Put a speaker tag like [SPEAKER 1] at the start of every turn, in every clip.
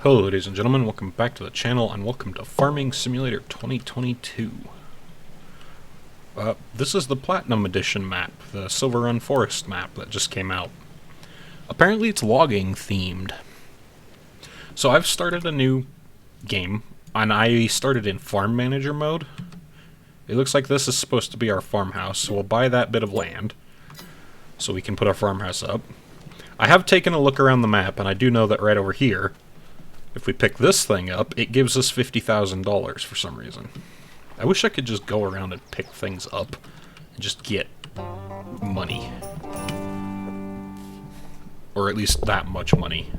[SPEAKER 1] Hello ladies and gentlemen, welcome back to the channel and welcome to Farming Simulator 2022. This is the Platinum Edition map, the Silver Run Forest map that just came out. Apparently it's logging themed. So I've started a new game, and I started in Farm Manager mode. It looks like this is supposed to be our farmhouse, so we'll buy that bit of land so we can put our farmhouse up. I have taken a look around the map, and I do know that right over here, if we pick this thing up, it gives us $50,000 for some reason. I wish I could just go around and pick things up and just get money. Or at least that much money.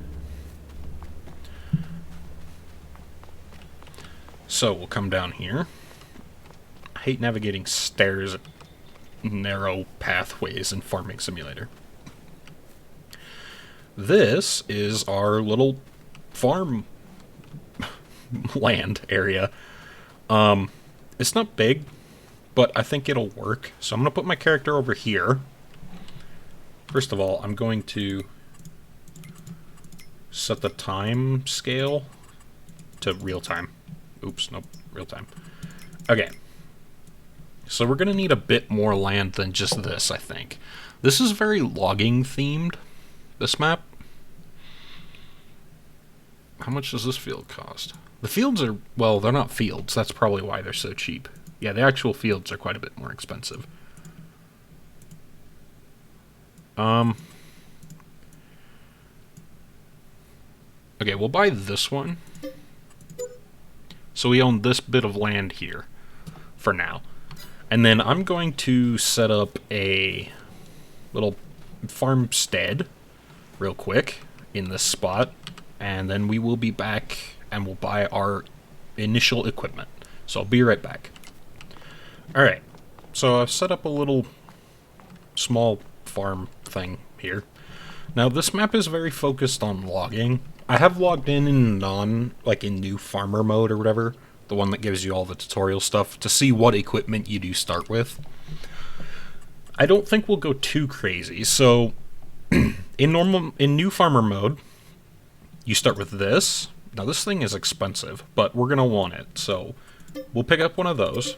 [SPEAKER 1] So we'll come down here. I hate navigating stairs at narrow pathways in Farming Simulator. This is our little farm land area. It's not big, but I think it'll work. So I'm going to put my character over here. First of all, I'm going to set the time scale to real time. Oops, nope, real time. Okay. So we're going to need a bit more land than just this, I think. This is very logging themed, this map. How much does this field cost? The fields are, well, they're not fields. That's probably why they're so cheap. Yeah, the actual fields are quite a bit more expensive. Okay, we'll buy this one. So we own this bit of land here for now. And then I'm going to set up a little farmstead real quick in this spot. And then we will be back and we'll buy our initial equipment. So I'll be right back. Alright, so I've set up a little small farm thing here. Now this map is very focused on logging. I have logged in in new farmer mode or whatever, the one that gives you all the tutorial stuff, to see what equipment you do start with. I don't think we'll go too crazy, so in new farmer mode, you start with this. Now this thing is expensive, but we're going to want it. So we'll pick up one of those.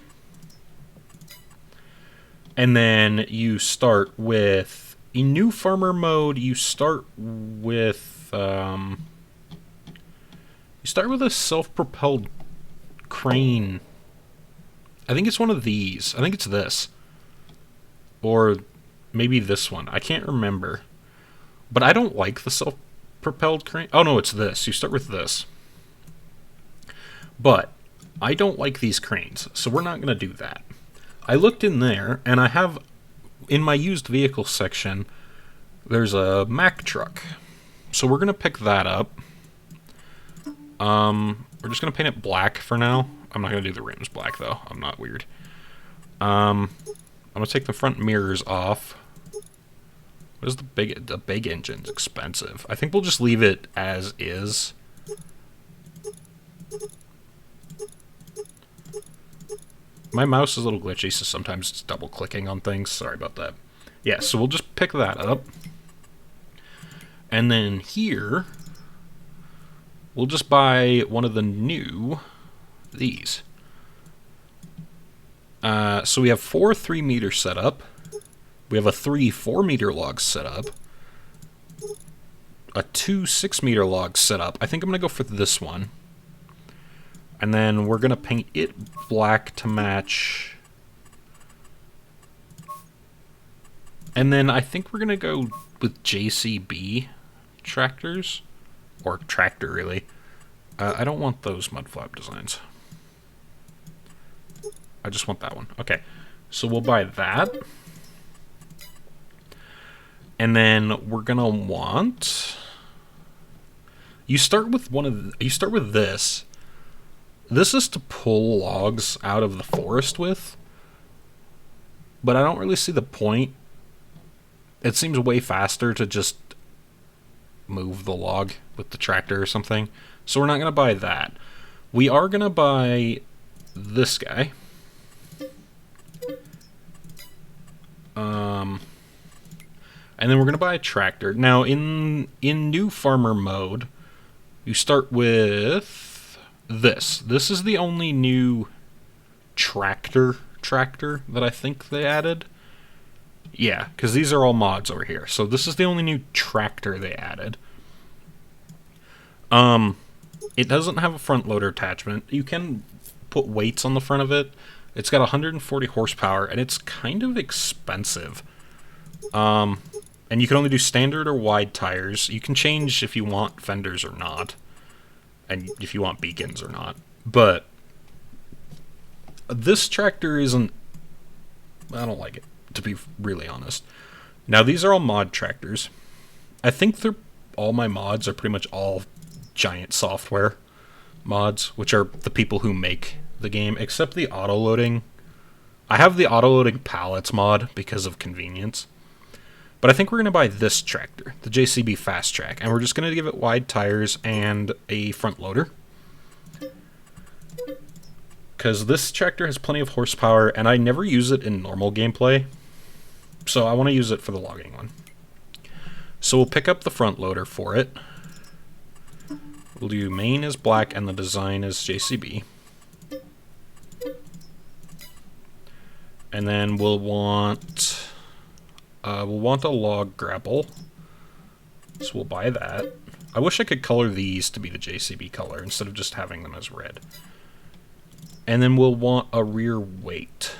[SPEAKER 1] And then you start with, in new farmer mode, you start with a self-propelled crane. I think it's one of these. I think it's this. Or maybe this one. I can't remember. But I don't like the self-propelled crane. Oh no, it's this. You start with this. But I don't like these cranes, so we're not going to do that. I looked in there, and I have, in my used vehicle section, there's a Mack truck. So we're going to pick that up. We're just going to paint it black for now. I'm not going to do the rims black, though. I'm not weird. I'm going to take the front mirrors off. What is the big engine's expensive. I think we'll just leave it as is. My mouse is a little glitchy, so sometimes it's double clicking on things. Sorry about that. Yeah, so we'll just pick that up. And then here, we'll just buy one of these. So we have 4 3-meter set up. We have a 3 4-meter log set up. A 2 6-meter log set up. I think I'm going to go for this one. And then we're going to paint it black to match. And then I think we're going to go with JCB tractors. Or tractor, really. I don't want those mud flap designs. I just want that one. Okay. So we'll buy that. And then we're going to want... You start with this. This is to pull logs out of the forest with, but I don't really see the point. It seems way faster to just move the log with the tractor or something, so we're not going to buy that. We are going to buy this guy. And then we're going to buy a tractor. Now, in new farmer mode, You start with this. This is the only new tractor that I think they added. Yeah, because these are all mods over here. So this is the only new tractor they added. It doesn't have a front loader attachment. You can put weights on the front of it. It's got 140 horsepower, and it's kind of expensive. And you can only do standard or wide tires. You can change if you want fenders or not, and if you want beacons or not. But this tractor isn't... I don't like it, to be really honest. Now, these are all mod tractors. I think all my mods are pretty much all Giant Software mods, which are the people who make the game, except the auto-loading. I have the auto-loading pallets mod because of convenience. But I think we're going to buy this tractor, the JCB Fast Track, and we're just going to give it wide tires and a front loader. Because this tractor has plenty of horsepower, and I never use it in normal gameplay, so I want to use it for the logging one. So we'll pick up the front loader for it. We'll do main is black and the design is JCB. And then we'll want a log grapple. So we'll buy that. I wish I could color these to be the JCB color instead of just having them as red. And then we'll want a rear weight.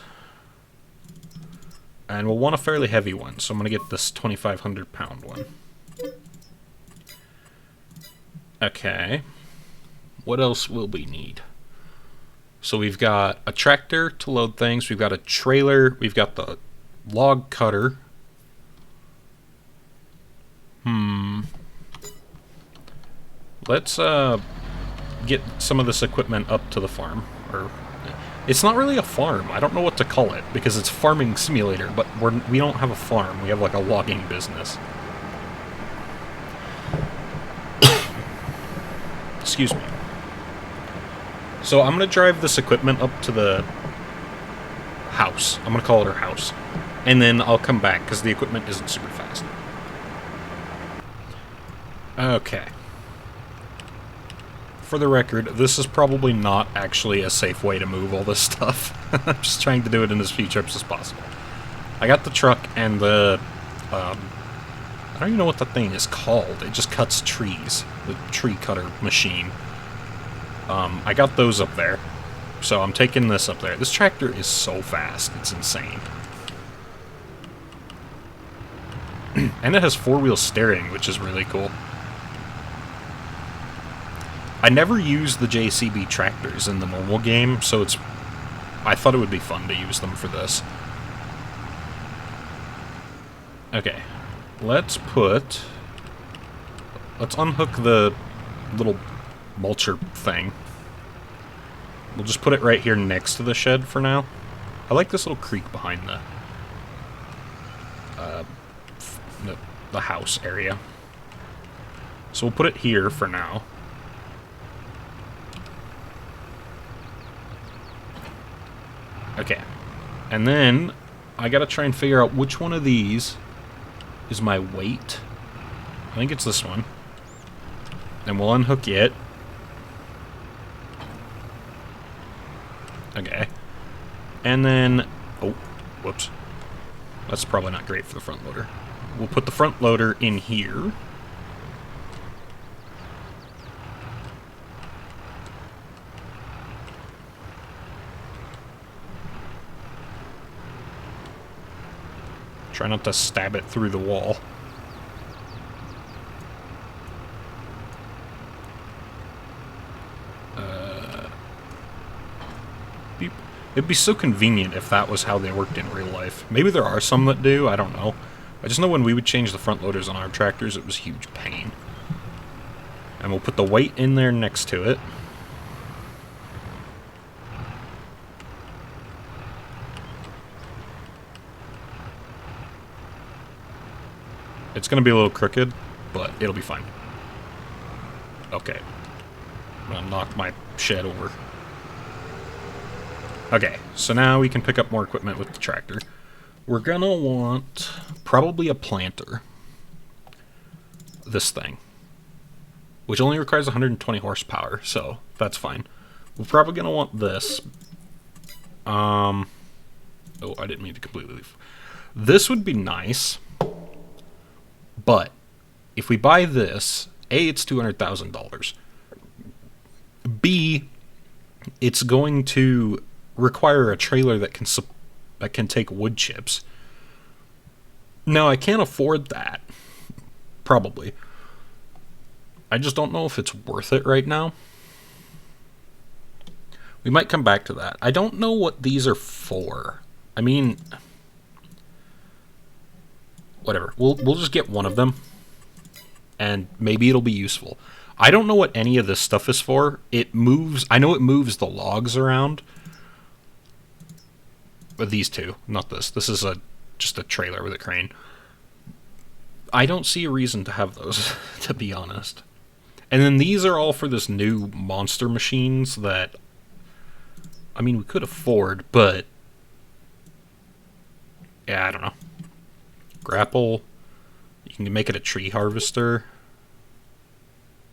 [SPEAKER 1] And we'll want a fairly heavy one, so I'm going to get this 2,500 pound one. Okay. What else will we need? So we've got a tractor to load things, we've got a trailer, we've got the log cutter. Let's get some of this equipment up to the farm. Or it's not really a farm. I don't know what to call it because it's farming simulator, but we don't have a farm. We have like a logging business. Excuse me. So I'm going to drive this equipment up to the house. I'm going to call it our house. And then I'll come back because the equipment isn't super fast. Okay. For the record, this is probably not actually a safe way to move all this stuff. I'm just trying to do it in as few trips as possible. I got the truck and the... I don't even know what the thing is called. It just cuts trees. The tree cutter machine. I got those up there. So I'm taking this up there. This tractor is so fast. It's insane. And it has four-wheel steering, which is really cool. I never used the JCB tractors in the normal game, so I thought it would be fun to use them for this. Okay. Let's unhook the little mulcher thing. We'll just put it right here next to the shed for now. I like this little creek behind the house area. So we'll put it here for now. Okay. And then I gotta try and figure out which one of these is my weight. I think it's this one. And we'll unhook it. Okay. And then... oh, whoops. That's probably not great for the front loader. We'll put the front loader in here. Try not to stab it through the wall. Beep. It'd be so convenient if that was how they worked in real life. Maybe there are some that do, I don't know. I just know when we would change the front loaders on our tractors, it was a huge pain. And we'll put the weight in there next to it. It's going to be a little crooked, but it'll be fine. Okay. I'm going to knock my shed over. Okay, so now we can pick up more equipment with the tractor. We're going to want probably a planter. This thing. which only requires 120 horsepower, so that's fine. We're probably going to want this. Oh, I didn't mean to completely leave. This would be nice, but if we buy this, A, it's $200,000. B, it's going to require a trailer that can take wood chips. Now, I can't afford that, probably. I just don't know if it's worth it right now. We might come back to that. I don't know what these are for. I mean, whatever. We'll just get one of them, and maybe it'll be useful. I don't know what any of this stuff is for. It moves. I know it moves the logs around. But these two, not this. This is just a trailer with a crane. I don't see a reason to have those, to be honest. And then these are all for this new monster machines that, I mean, we could afford, but yeah, I don't know. Grapple. You can make it a tree harvester.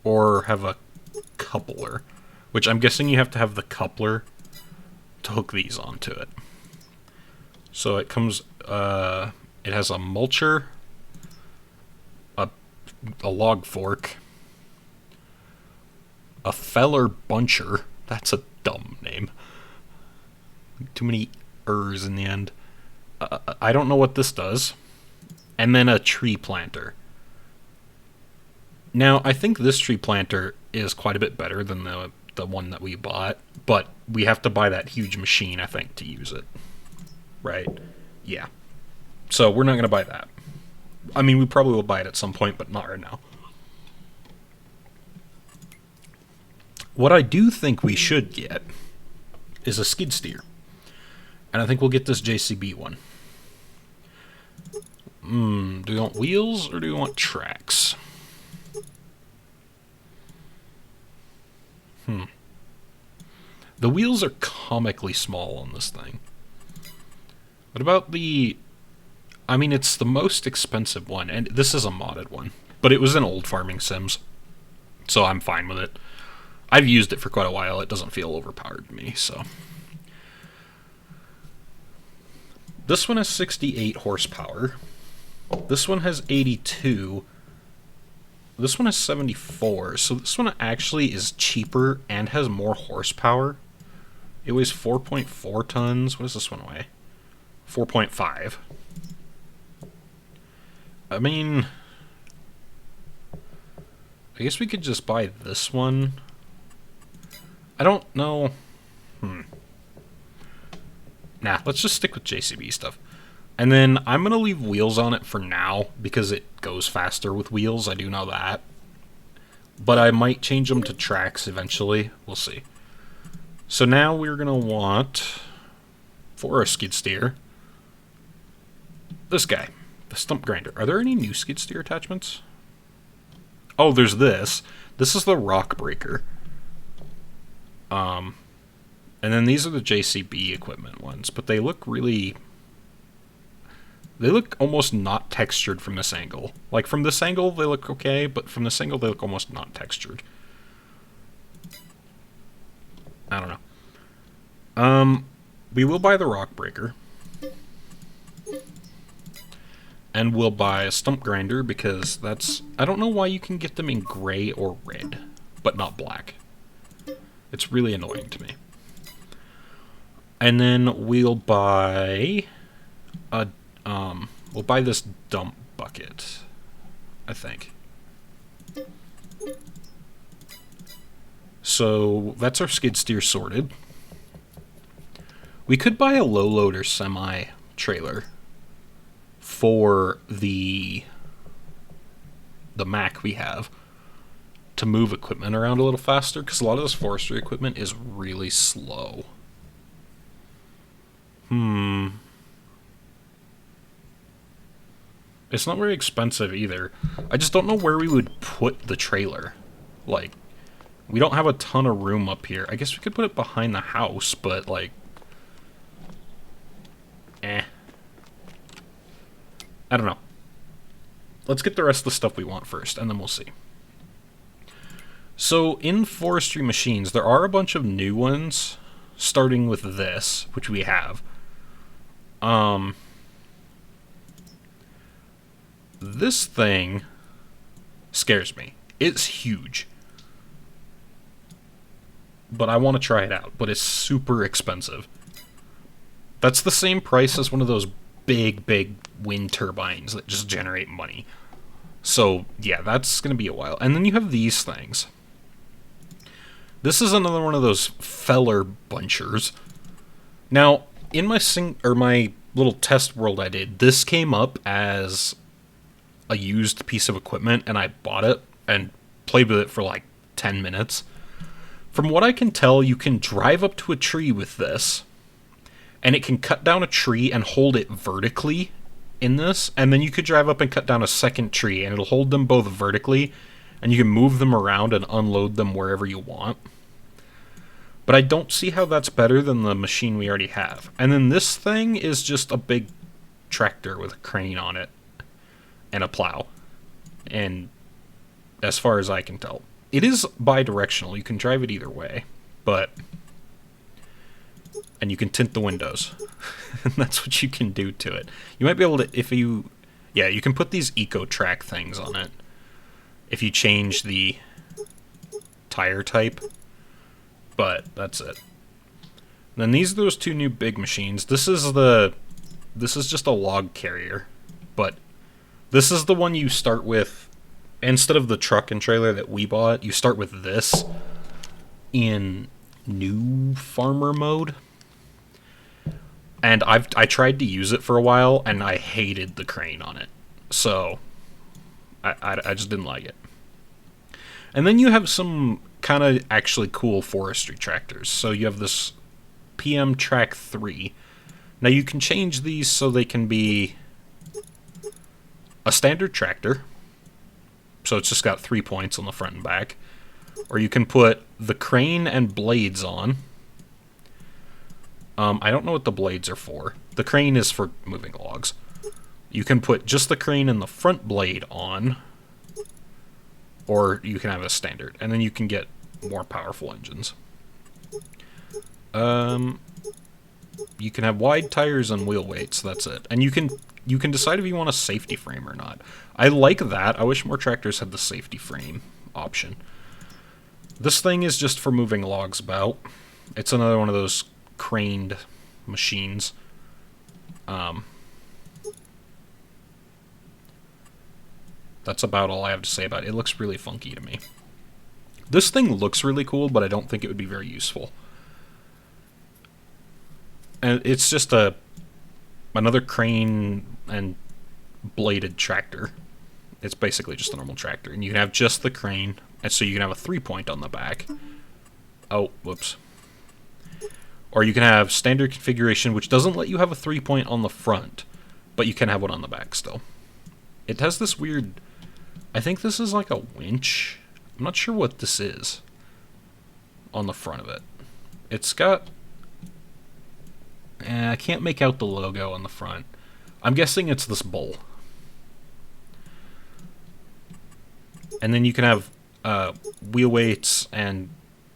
[SPEAKER 1] Or have a coupler. Which I'm guessing you have to have the coupler to hook these onto it. So it comes, it has a mulcher, a log fork, a feller buncher. That's a dumb name. Too many ers in the end. I don't know what this does. And then a tree planter. Now, I think this tree planter is quite a bit better than the one that we bought, but we have to buy that huge machine, I think, to use it. Right? Yeah. So we're not going to buy that. I mean, we probably will buy it at some point, but not right now. What I do think we should get is a skid steer. And I think we'll get this JCB one. Do we want wheels or do we want tracks? The wheels are comically small on this thing. What about the... I mean, it's the most expensive one, and this is a modded one. But it was in old farming sims, so I'm fine with it. I've used it for quite a while. It doesn't feel overpowered to me, so... This one has 68 horsepower. This one has 82. This one has 74, so this one actually is cheaper and has more horsepower. It weighs 4.4 tons. What does this one weigh? 4.5. I mean, I guess we could just buy this one. I don't know. Nah, let's just stick with JCB stuff. And then I'm going to leave wheels on it for now because it goes faster with wheels. I do know that. But I might change them to tracks eventually. We'll see. So now we're going to want, for a skid steer, this guy, the stump grinder. Are there any new skid steer attachments? Oh, there's this. This is the rock breaker. And then these are the JCB equipment ones, but they look really... They look almost not textured from this angle. Like, from this angle, they look okay, but from this angle, they look almost not textured. I don't know. We will buy the rock breaker. And we'll buy a stump grinder, because that's... I don't know why you can get them in gray or red, but not black. It's really annoying to me. And then we'll buy a... we'll buy this dump bucket, I think. So that's our skid steer sorted. We could buy a low loader semi trailer for the Mac we have to move equipment around a little faster, because a lot of this forestry equipment is really slow. It's not very expensive either. I just don't know where we would put the trailer. Like, we don't have a ton of room up here. I guess we could put it behind the house, but like... I don't know. Let's get the rest of the stuff we want first, and then we'll see. So in forestry machines, there are a bunch of new ones, starting with this, which we have. This thing scares me. It's huge. But I want to try it out, but it's super expensive. That's the same price as one of those big wind turbines that just generate money. So, yeah, that's going to be a while. And then you have these things. This is another one of those feller bunchers. Now, in my little test world I did, this came up as a used piece of equipment, and I bought it and played with it for like 10 minutes. From what I can tell, you can drive up to a tree with this, and it can cut down a tree and hold it vertically in this, and then you could drive up and cut down a second tree, and it'll hold them both vertically, and you can move them around and unload them wherever you want. But I don't see how that's better than the machine we already have. And then this thing is just a big tractor with a crane on it and a plow. And as far as I can tell, it is bi-directional. You can drive it either way, but... And you can tint the windows. And that's what you can do to it. You might be able to, if you... Yeah, you can put these eco-track things on it. If you change the tire type. But that's it. And then these are those two new big machines. This is just a log carrier. But this is the one you start with. Instead of the truck and trailer that we bought, you start with this in new farmer mode. And I tried to use it for a while, and I hated the crane on it. So, I just didn't like it. And then you have some kind of actually cool forestry tractors. So you have this PM Track 3. Now you can change these so they can be a standard tractor. So it's just got 3 points on the front and back. Or you can put the crane and blades on. I don't know what the blades are for. The crane is for moving logs. You can put just the crane and the front blade on. Or you can have a standard. And then you can get more powerful engines. You can have wide tires and wheel weights, that's it. And you can decide if you want a safety frame or not. I like that. I wish more tractors had the safety frame option. This thing is just for moving logs about. It's another one of those craned machines. That's about all I have to say about it. It looks really funky to me. This thing looks really cool, but I don't think it would be very useful. And it's just another crane and bladed tractor. It's basically just a normal tractor. And you can have just the crane, and so you can have a 3-point on the back. Oh, whoops. Or you can have standard configuration, which doesn't let you have a 3-point on the front, but you can have one on the back still. It has this weird... I think this is like a winch. I'm not sure what this is on the front of it. It's got... I can't make out the logo on the front. I'm guessing it's this bowl. And then you can have wheel weights and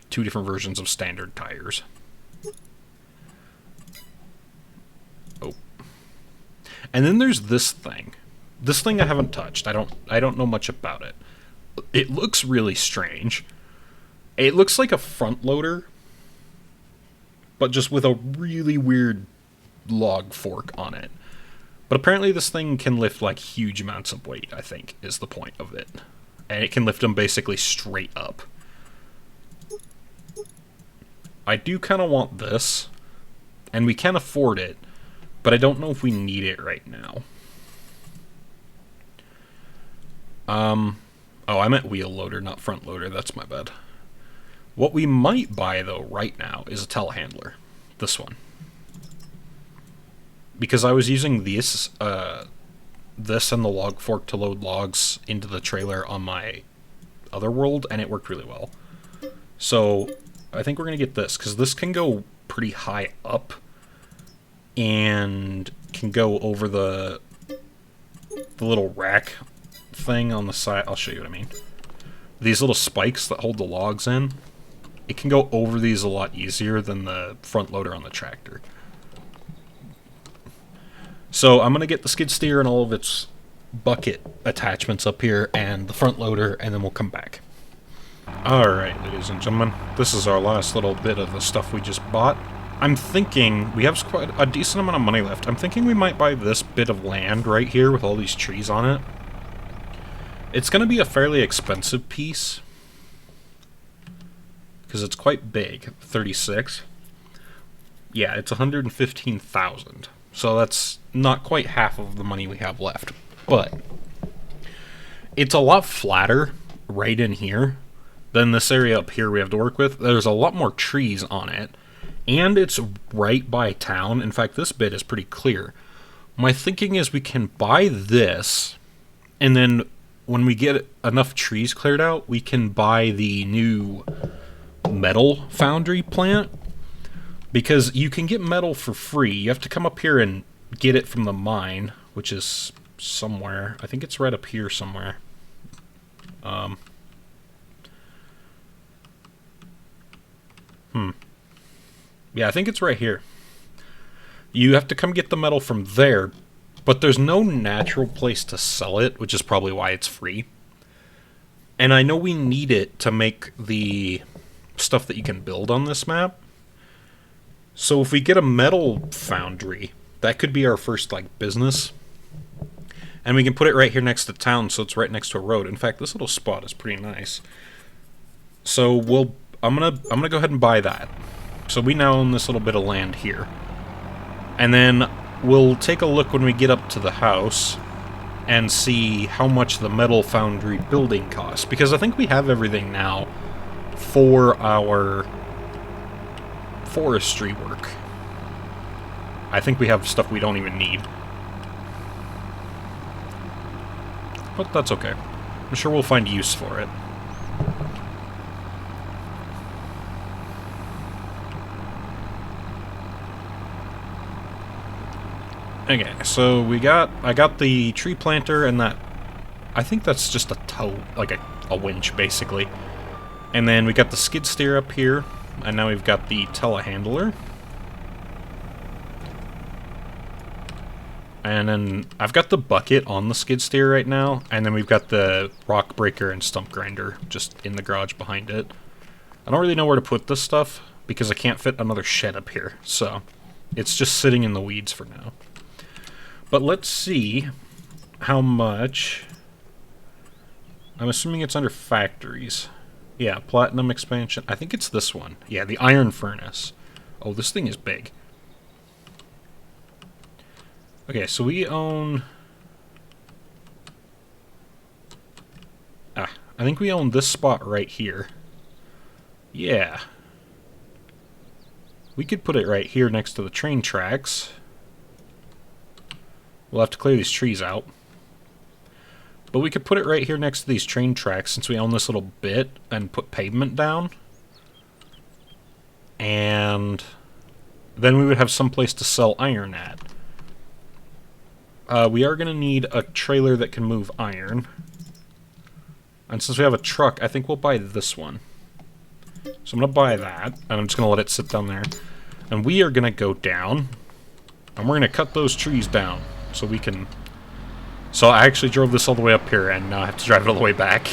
[SPEAKER 1] 2 different versions of standard tires. Oh. And then there's this thing. This thing I haven't touched. I don't know much about it. It looks really strange. It looks like a front loader, but just with a really weird log fork on it. But apparently this thing can lift like huge amounts of weight, I think, is the point of it. And it can lift them basically straight up. I do kind of want this, and we can afford it, but I don't know if we need it right now. Oh, I meant wheel loader, not front loader. That's my bad. What we might buy, though, right now is a telehandler. This one. Because I was using this and the log fork to load logs into the trailer on my other world, and it worked really well. So, I think we're going to get this, because this can go pretty high up, and can go over the little rack thing on the side. I'll show you what I mean. these little spikes that hold the logs in, it can go over these a lot easier than the front loader on the tractor. So I'm going to get the skid steer and all of its bucket attachments up here and the front loader, and then we'll come back. Alright, ladies and gentlemen, this is our last little bit of the stuff we just bought. I'm thinking we have quite a decent amount of money left. I'm thinking we might buy this bit of land right here with all these trees on it. It's going to be a fairly expensive piece, because it's quite big, 36. Yeah, it's 115,000. So that's not quite half of the money we have left. But it's a lot flatter right in here than this area up here we have to work with. There's a lot more trees on it, and it's right by town. In fact, this bit is pretty clear. My thinking is we can buy this, and then when we get enough trees cleared out, we can buy the new metal foundry plant, because you can get metal for free. You have to come up here and get it from the mine, which is somewhere. I think it's right up here somewhere. Yeah, I think it's right here. You have to come get the metal from there, but there's no natural place to sell it, which is probably why it's free. And I know we need it to make the stuff that you can build on this map. So if we get a metal foundry, that could be our first, like, business. And we can put it right here next to town, so it's right next to a road. In fact, this little spot is pretty nice. So I'm gonna go ahead and buy that. So we now own this little bit of land here. And then we'll take a look when we get up to the house and see how much the metal foundry building costs. Because I think we have everything now for our forestry work. I think we have stuff we don't even need. But that's okay. I'm sure we'll find use for it. Okay, so I got the tree planter and that, I think that's just a tow, like a winch basically. And then we got the skid steer up here, and now we've got the telehandler. And then I've got the bucket on the skid steer right now, and then we've got the rock breaker and stump grinder just in the garage behind it. I don't really know where to put this stuff, because I can't fit another shed up here, so it's just sitting in the weeds for now. But let's see how much. I'm assuming it's under factories. Yeah, platinum expansion. I think it's this one. Yeah, the iron furnace. Oh, this thing is big. Okay, so we own... I think we own this spot right here. Yeah. We could put it right here next to the train tracks. We'll have to clear these trees out. But we could put it right here next to these train tracks since we own this little bit and put pavement down. And then we would have some place to sell iron at. We are going to need a trailer that can move iron. And since we have a truck, I think we'll buy this one. So I'm going to buy that, and I'm just going to let it sit down there. And we are going to go down, and we're going to cut those trees down so we can... So I actually drove this all the way up here, and now I have to drive it all the way back.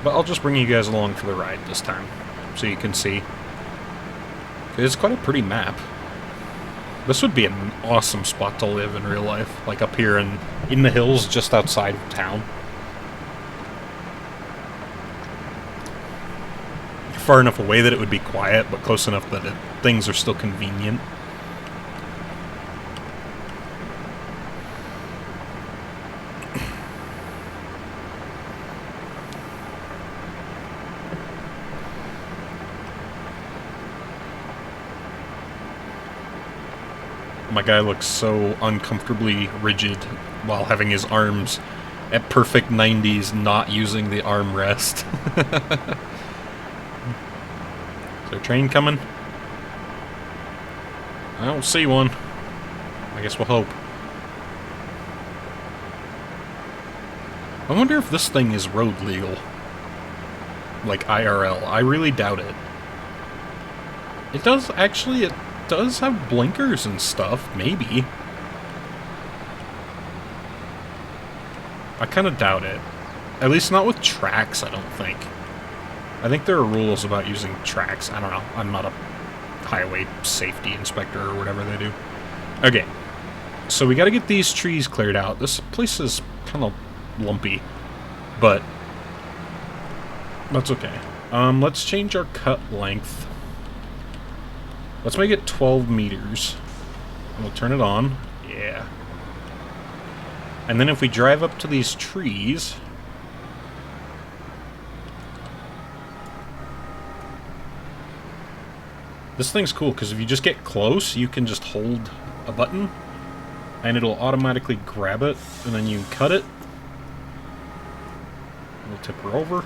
[SPEAKER 1] But I'll just bring you guys along for the ride this time, so you can see. It's quite a pretty map. This would be an awesome spot to live in real life, like up here in the hills just outside of town. Far enough away that it would be quiet, but close enough that things are still convenient. My guy looks so uncomfortably rigid while having his arms at perfect 90s, not using the armrest. Is there a train coming? I don't see one. I guess we'll hope. I wonder if this thing is road legal. Like IRL. I really doubt it. It does, actually, it does have blinkers and stuff. Maybe. I kind of doubt it. At least not with tracks, I don't think. I think there are rules about using tracks. I don't know. I'm not a highway safety inspector or whatever they do. Okay. So we gotta get these trees cleared out. This place is kind of lumpy. But that's okay. Let's change our cut length. Let's make it 12 meters. And we'll turn it on. Yeah. And then if we drive up to these trees... This thing's cool, because if you just get close, you can just hold a button, and it'll automatically grab it, and then you can cut it. We'll tip her over.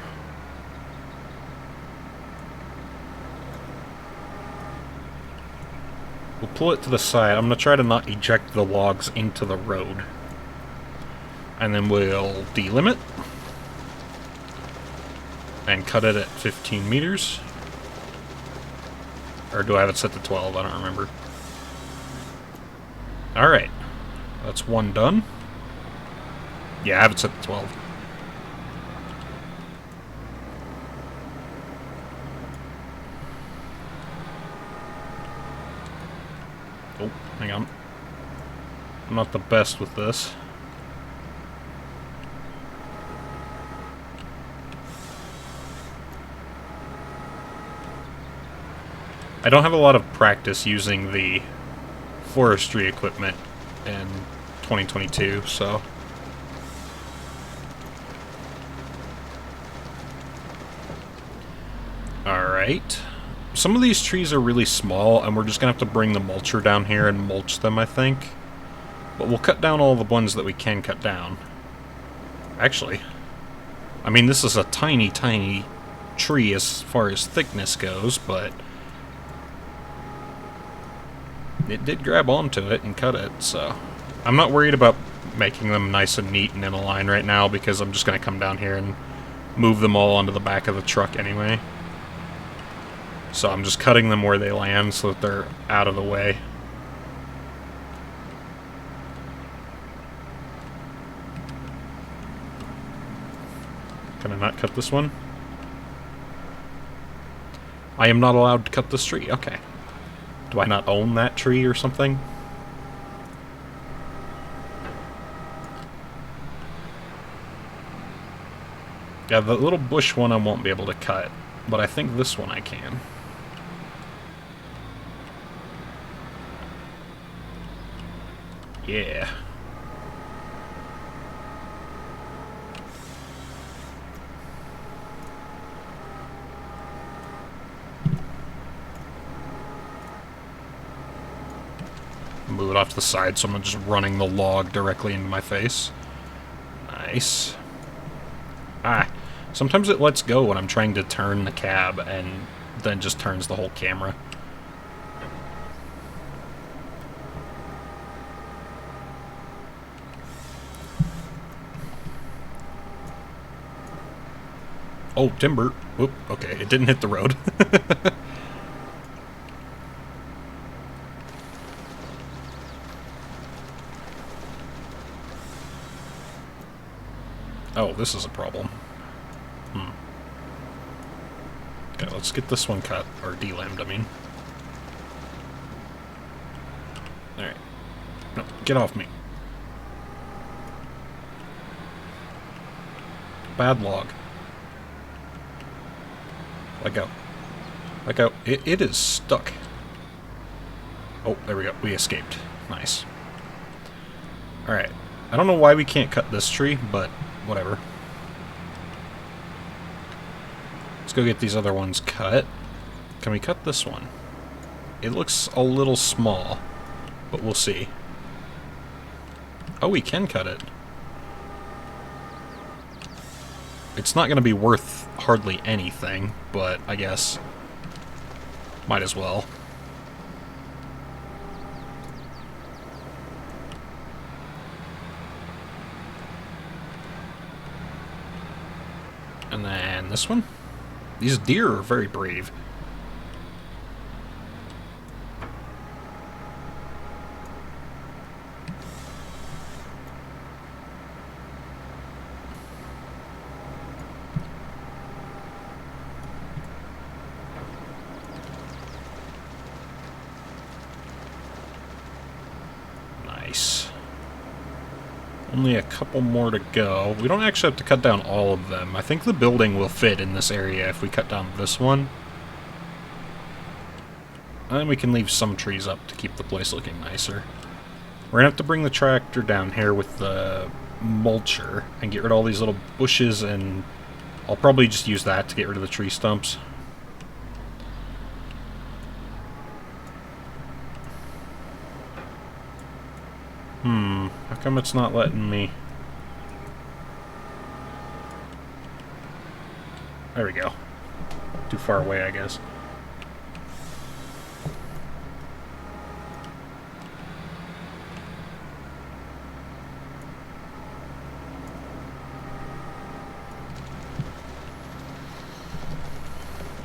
[SPEAKER 1] We'll pull it to the side. I'm going to try to not eject the logs into the road. And then we'll delimit. And cut it at 15 meters. Or do I have it set to 12? I don't remember. Alright. That's one done. Yeah, I have it set to 12. Oh, hang on. I'm not the best with this. I don't have a lot of practice using the forestry equipment in 2022, so... Alright. Some of these trees are really small, and we're just gonna have to bring the mulcher down here and mulch them, I think. But we'll cut down all the ones that we can cut down. Actually, I mean, this is a tiny, tiny tree as far as thickness goes, but... it did grab onto it and cut it, so... I'm not worried about making them nice and neat and in a line right now, because I'm just going to come down here and move them all onto the back of the truck anyway. So I'm just cutting them where they land so that they're out of the way. Can I not cut this one? I am not allowed to cut this tree, okay. Do I not own that tree or something? Yeah, the little bush one I won't be able to cut, but I think this one I can. Yeah. Move it off to the side so I'm not just running the log directly into my face. Nice. Ah, sometimes it lets go when I'm trying to turn the cab and then just turns the whole camera. Oh, timber. Whoop, okay, it didn't hit the road. Oh, this is a problem. Okay, let's get this one cut, or delimbed, I mean. Alright. No, get off me. Bad log. Let go. Let go. It is stuck. Oh, there we go. We escaped. Nice. Alright. I don't know why we can't cut this tree, but whatever. Let's go get these other ones cut. Can we cut this one? It looks a little small, but we'll see. Oh, we can cut it. It's not going to be worth hardly anything, but I guess might as well. And then this one. These deer are very brave. Nice. Only a couple more to go. We don't actually have to cut down all of them. I think the building will fit in this area if we cut down this one. And then we can leave some trees up to keep the place looking nicer. We're gonna have to bring the tractor down here with the mulcher and get rid of all these little bushes, and I'll probably just use that to get rid of the tree stumps. How come it's not letting me? There we go. Too far away, I guess.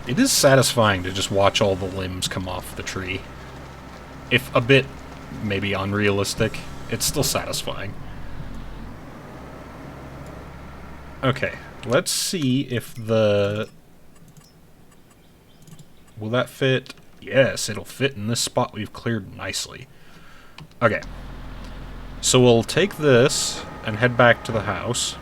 [SPEAKER 1] It is satisfying to just watch all the limbs come off the tree. If a bit, maybe unrealistic, it's still satisfying. Okay, let's see if the... Will that fit? Yes, it'll fit in this spot we've cleared nicely. Okay. So we'll take this and head back to the house.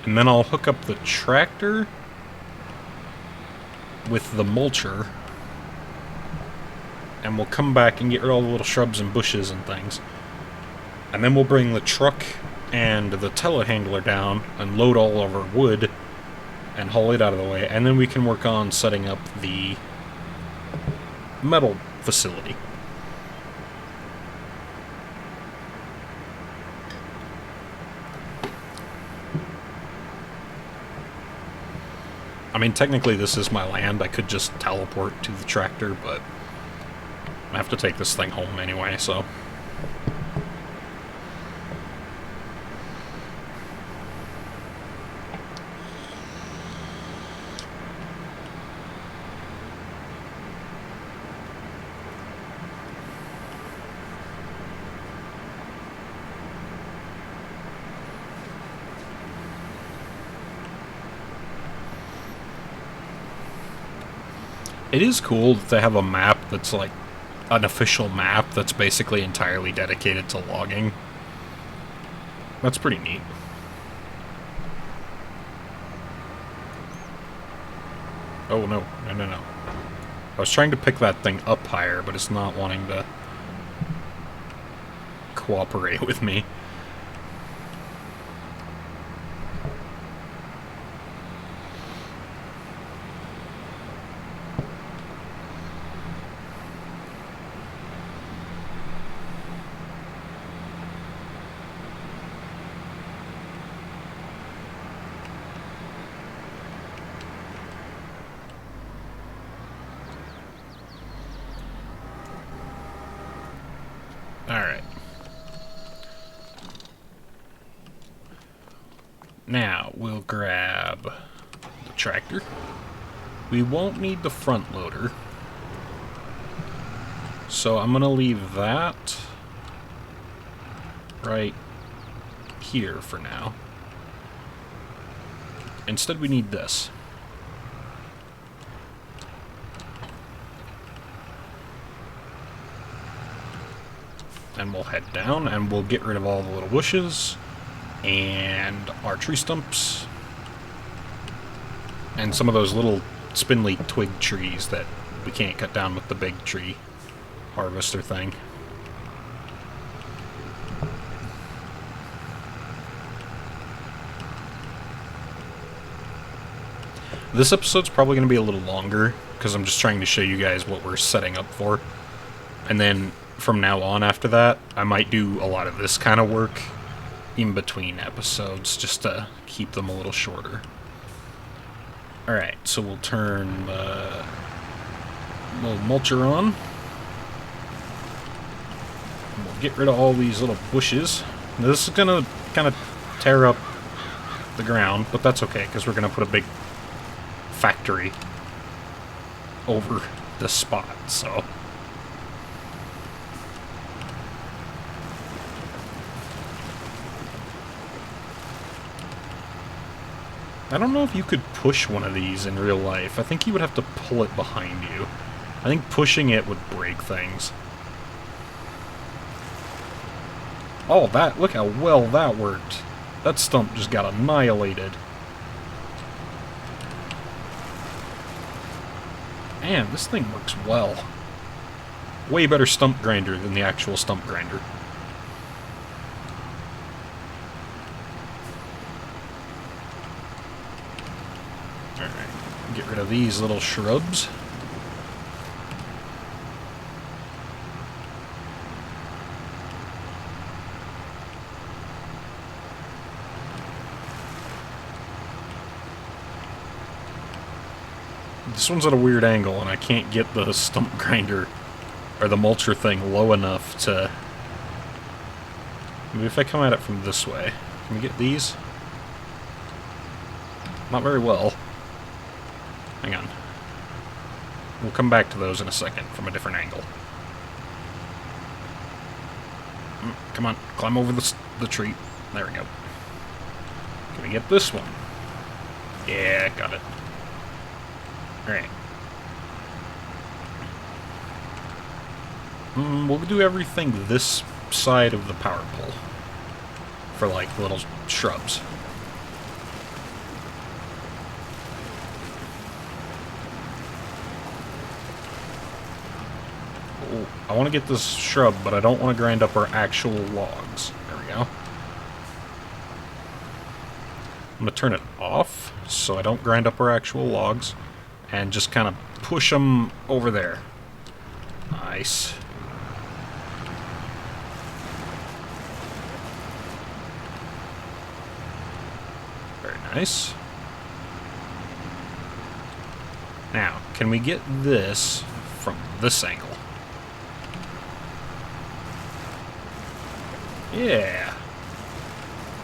[SPEAKER 1] And then I'll hook up the tractor with the mulcher, and we'll come back and get rid of all the little shrubs and bushes and things. And then we'll bring the truck and the telehandler down and load all of our wood and haul it out of the way, and then we can work on setting up the metal facility. I mean, technically this is my land. I could just teleport to the tractor, but I have to take this thing home anyway, so... It is cool that they have a map that's like an official map that's basically entirely dedicated to logging. That's pretty neat. Oh, no. No. I was trying to pick that thing up higher, but it's not wanting to cooperate with me. Alright. Now, we'll grab the tractor. We won't need the front loader. So I'm going to leave that right here for now. Instead, we need this. And we'll head down, and we'll get rid of all the little bushes, and our tree stumps, and some of those little spindly twig trees that we can't cut down with the big tree harvester thing. This episode's probably going to be a little longer, because I'm just trying to show you guys what we're setting up for. And then from now on after that, I might do a lot of this kind of work in between episodes, just to keep them a little shorter. Alright, so we'll turn the A little mulcher on. And we'll get rid of all these little bushes. Now, this is going to kind of tear up the ground, but that's okay, because we're going to put a big factory over the spot, so... I don't know if you could push one of these in real life. I think you would have to pull it behind you. I think pushing it would break things. Oh, that, look how well that worked. That stump just got annihilated. Man, this thing works well. Way better stump grinder than the actual stump grinder. Alright, get rid of these little shrubs. This one's at a weird angle, and I can't get the stump grinder, or the mulcher thing, low enough to... Maybe if I come at it from this way. Can we get these? Not very well. Hang on. We'll come back to those in a second, from a different angle. Come on, climb over the tree. There we go. Can we get this one? Yeah, got it. Alright. We'll do everything this side of the power pole. For, like, little shrubs. Oh, I want to get this shrub, but I don't want to grind up our actual logs. There we go. I'm going to turn it off, so I don't grind up our actual logs. And just kind of push them over there. Nice. Very nice. Now, can we get this from this angle? Yeah.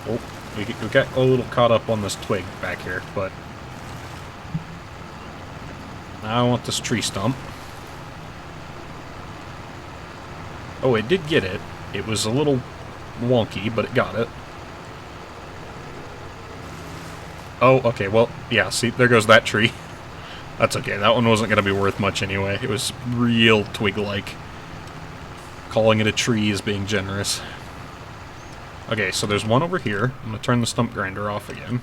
[SPEAKER 1] Oh, we got a little caught up on this twig back here, but... Now I want this tree stump. Oh, it did get it. It was a little wonky, but it got it. Oh, okay, well, yeah, see, there goes that tree. That's okay, that one wasn't going to be worth much anyway. It was real twig-like. Calling it a tree is being generous. Okay, so there's one over here. I'm going to turn the stump grinder off again.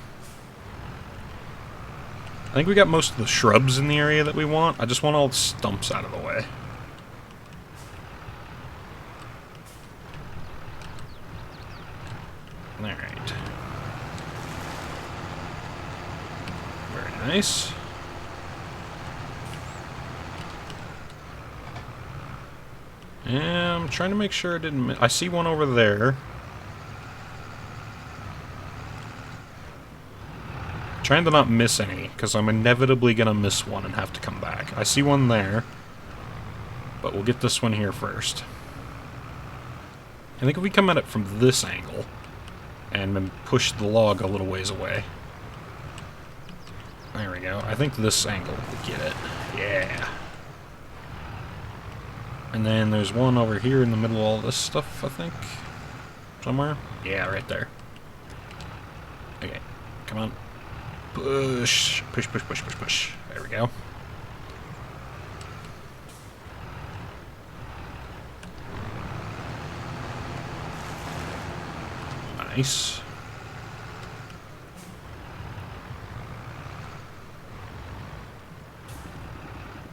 [SPEAKER 1] I think we got most of the shrubs in the area that we want. I just want all the stumps out of the way. Alright. Very nice. Yeah, I'm trying to make sure I didn't miss. I see one over there. Trying to not miss any, because I'm inevitably going to miss one and have to come back. I see one there, but we'll get this one here first. I think if we come at it from this angle, and then push the log a little ways away. There we go. I think this angle will get it. Yeah. And then there's one over here in the middle of all this stuff, I think. Somewhere? Yeah, right there. Okay, come on. Push. Push, push, push, push, push. There we go. Nice.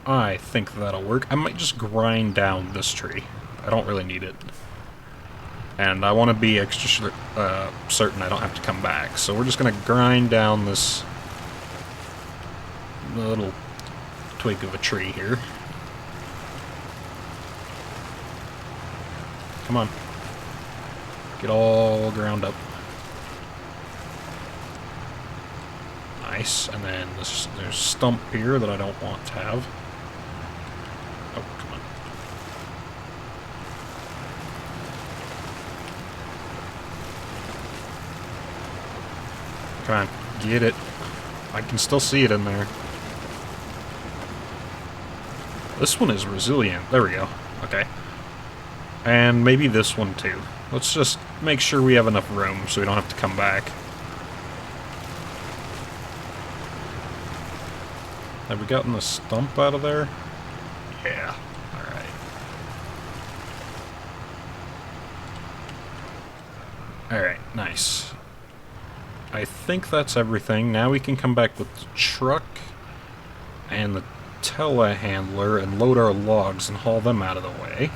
[SPEAKER 1] I think that'll work. I might just grind down this tree. I don't really need it. And I want to be extra certain I don't have to come back. So we're just going to grind down this little twig of a tree here. Come on. Get all ground up. Nice. And then there's stump here that I don't want to have. Come on, get it. I can still see it in there. This one is resilient. There we go. Okay. And maybe this one too. Let's just make sure we have enough room so we don't have to come back. Have we gotten the stump out of there? Yeah. Alright. Alright, nice. I think that's everything. Now we can come back with the truck and the telehandler and load our logs and haul them out of the way.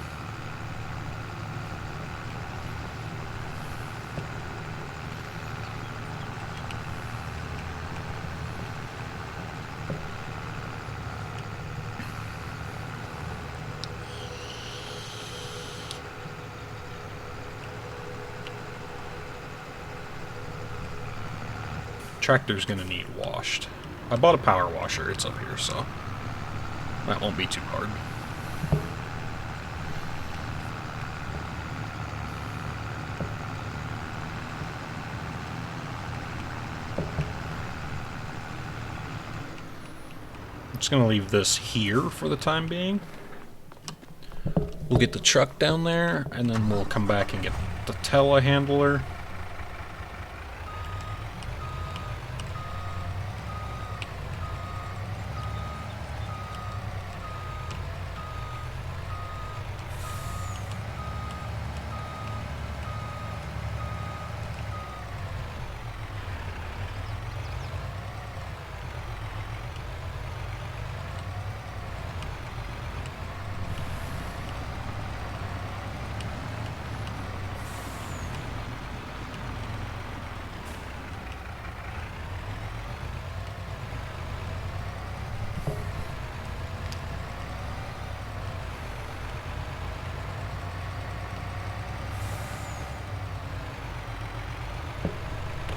[SPEAKER 1] Tractor's gonna need washed. I bought a power washer, it's up here, so that won't be too hard. I'm just gonna leave this here for the time being. We'll get the truck down there, and then we'll come back and get the telehandler.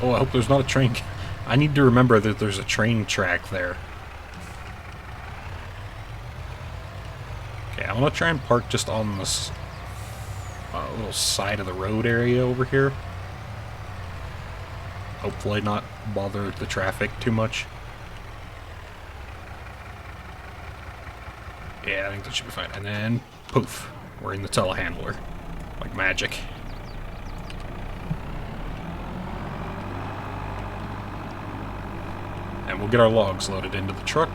[SPEAKER 1] Oh, I hope there's not a train. I need to remember that there's a train track there. Okay, I'm gonna try and park just on this little side of the road area over here. Hopefully not bother the traffic too much. Yeah, I think that should be fine. And then, poof, we're in the telehandler. Like magic. And we'll get our logs loaded into the truck.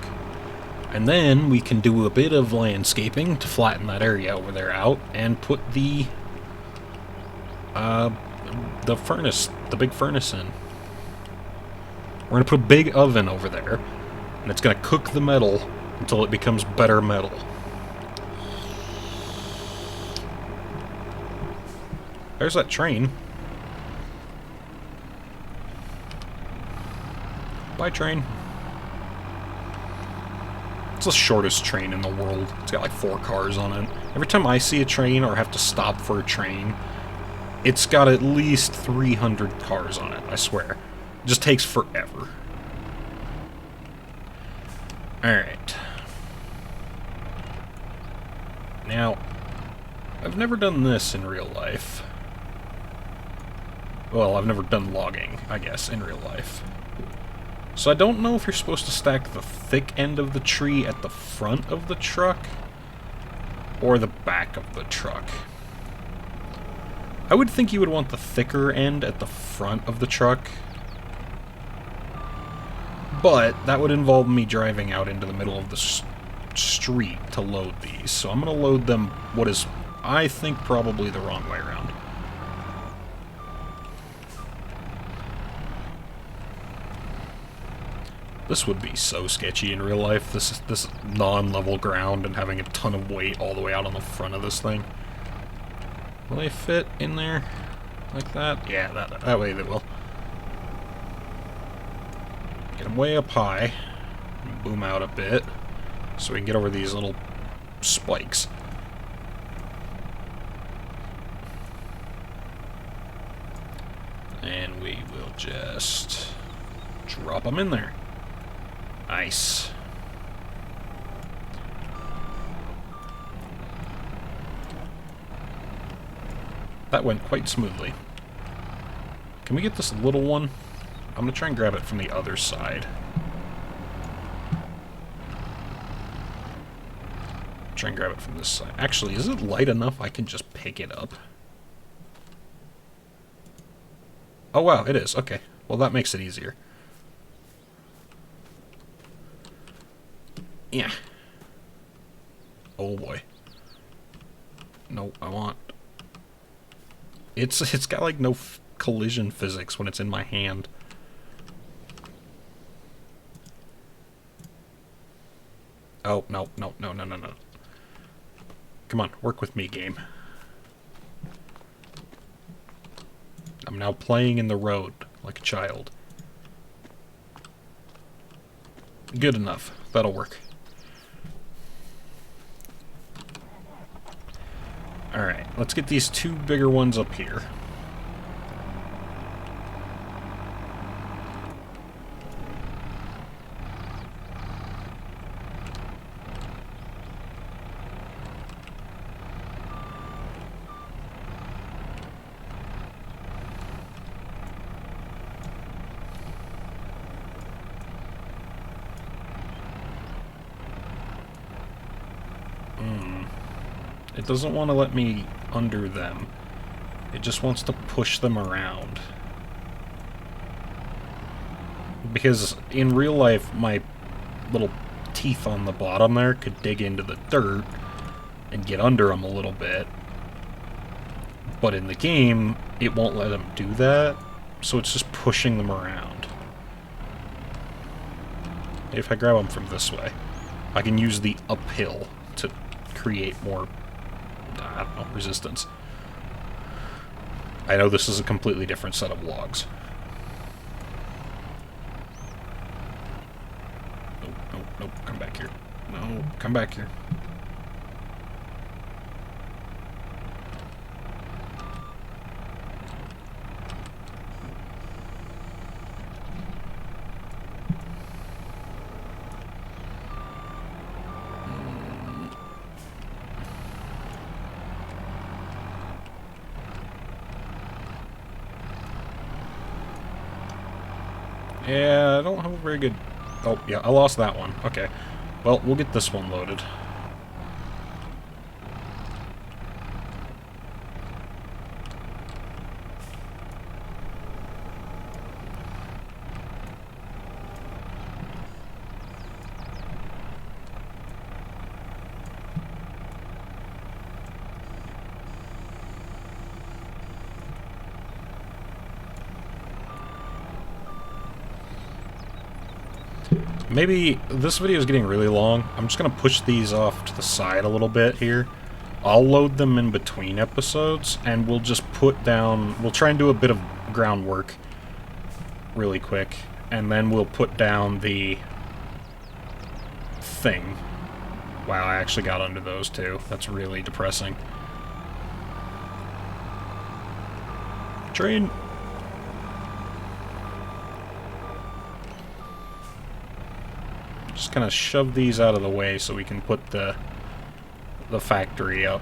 [SPEAKER 1] And then we can do a bit of landscaping to flatten that area over there out and put the furnace, the big furnace in. We're going to put a big oven over there, and it's going to cook the metal until it becomes better metal. There's that train. Bye, train. It's the shortest train in the world. It's got like 4 cars on it. Every time I see a train or have to stop for a train, it's got at least 300 cars on it, I swear. It just takes forever. Alright. Now, I've never done this in real life. Well, I've never done logging, I guess, in real life. So I don't know if you're supposed to stack the thick end of the tree at the front of the truck or the back of the truck. I would think you would want the thicker end at the front of the truck, but that would involve me driving out into the middle of the street to load these. So I'm going to load them what is, I think, probably the wrong way around. This would be so sketchy in real life, this non-level ground and having a ton of weight all the way out on the front of this thing. Will they fit in there like that? Yeah, that way they will. Get them way up high, boom out a bit, so we can get over these little spikes. And we will just drop them in there. Nice. That went quite smoothly. Can we get this little one I'm gonna try and grab it from the other side. Try and grab it from this side. Actually, is it light enough I can just pick it up? Oh wow, it is. Okay. Well, that makes it easier. Yeah. Oh boy. No, I want... It's got like no collision physics when it's in my hand. Oh, no, no, no, no, no, no. Come on, work with me, game. I'm now playing in the road like a child. Good enough. That'll work. Alright, let's get these two bigger ones up here. It doesn't want to let me under them. It just wants to push them around. Because in real life, my little teeth on the bottom there could dig into the dirt and get under them a little bit. But in the game, it won't let them do that, so it's just pushing them around. If I grab them from this way, I can use the uphill to create more, I don't know, resistance. I know this is a completely different set of logs. Nope, nope, nope, come back here. No, come back here. Yeah, I don't have a very good... Oh, yeah, I lost that one. Okay. Well, we'll get this one loaded. Maybe this video is getting really long. I'm just going to push these off to the side a little bit here. I'll load them in between episodes, and we'll just put down... We'll try and do a bit of groundwork really quick, and then we'll put down the thing. Wow, I actually got under those too. That's really depressing. Train! Just kind of shove these out of the way so we can put the factory up.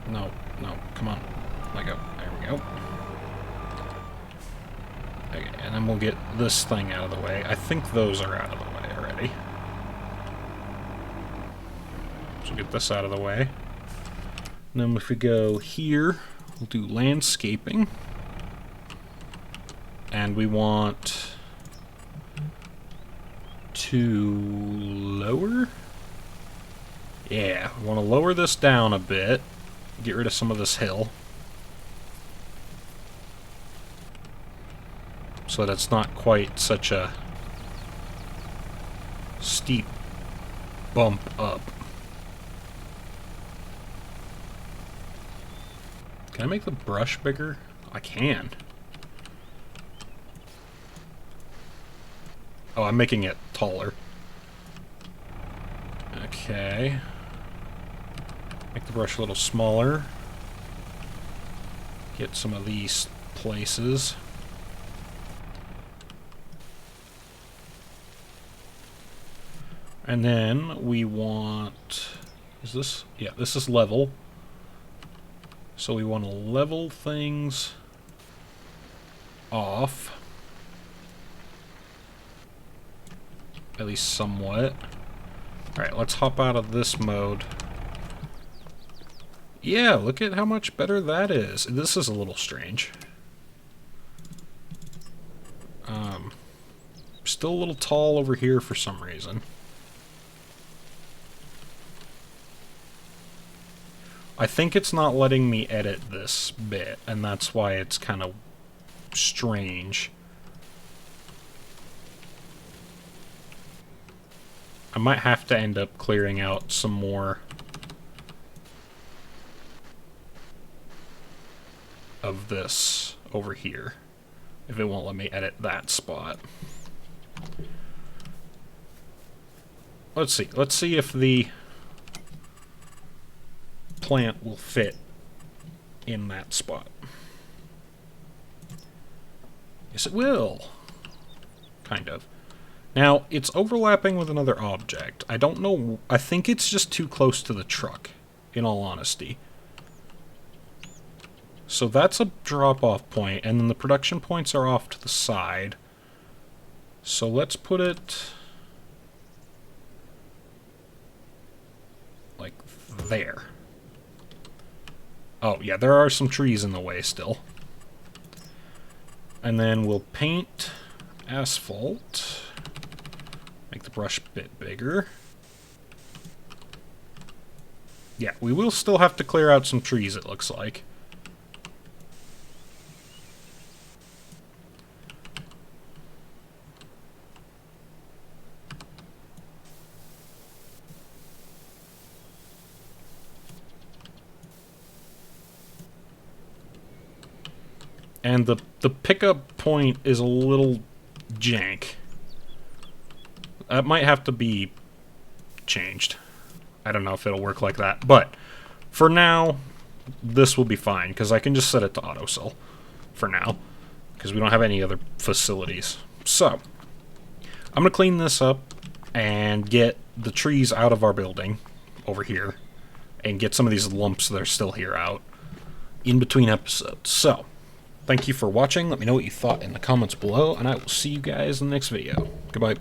[SPEAKER 1] No, no, come on. Let go. There we go. Okay, and then we'll get this thing out of the way. I think those are out of the way already. So get this out of the way. And then if we go here, we'll do landscaping. And we want to lower? Yeah, we want to lower this down a bit. Get rid of some of this hill. So that it's not quite such a steep bump up. Can I make the brush bigger? I can. Oh, I'm making it taller. Okay. Make the brush a little smaller. Get some of these places. And then we want... Is this... Yeah, this is level. So we want to level things off. At least somewhat. Alright, let's hop out of this mode. Yeah, look at how much better that is. This is a little strange. Still a little tall over here for some reason. I think it's not letting me edit this bit, and that's why it's kind of strange. I might have to end up clearing out some more of this over here, if it won't let me edit that spot. Let's see if the plant will fit in that spot. Yes, it will. Kind of. Now, it's overlapping with another object. I don't know, I think it's just too close to the truck, in all honesty. So that's a drop-off point, and then the production points are off to the side. So let's put it like there. Oh, yeah, there are some trees in the way still. And then we'll paint asphalt. Make the brush a bit bigger. Yeah, we will still have to clear out some trees, it looks like. And the pickup point is a little jank. That might have to be changed. I don't know if it'll work like that. But for now, this will be fine, because I can just set it to autosell for now, because we don't have any other facilities. So, I'm going to clean this up and get the trees out of our building over here, and get some of these lumps that are still here out in between episodes. So, thank you for watching. Let me know what you thought in the comments below, and I will see you guys in the next video. Goodbye.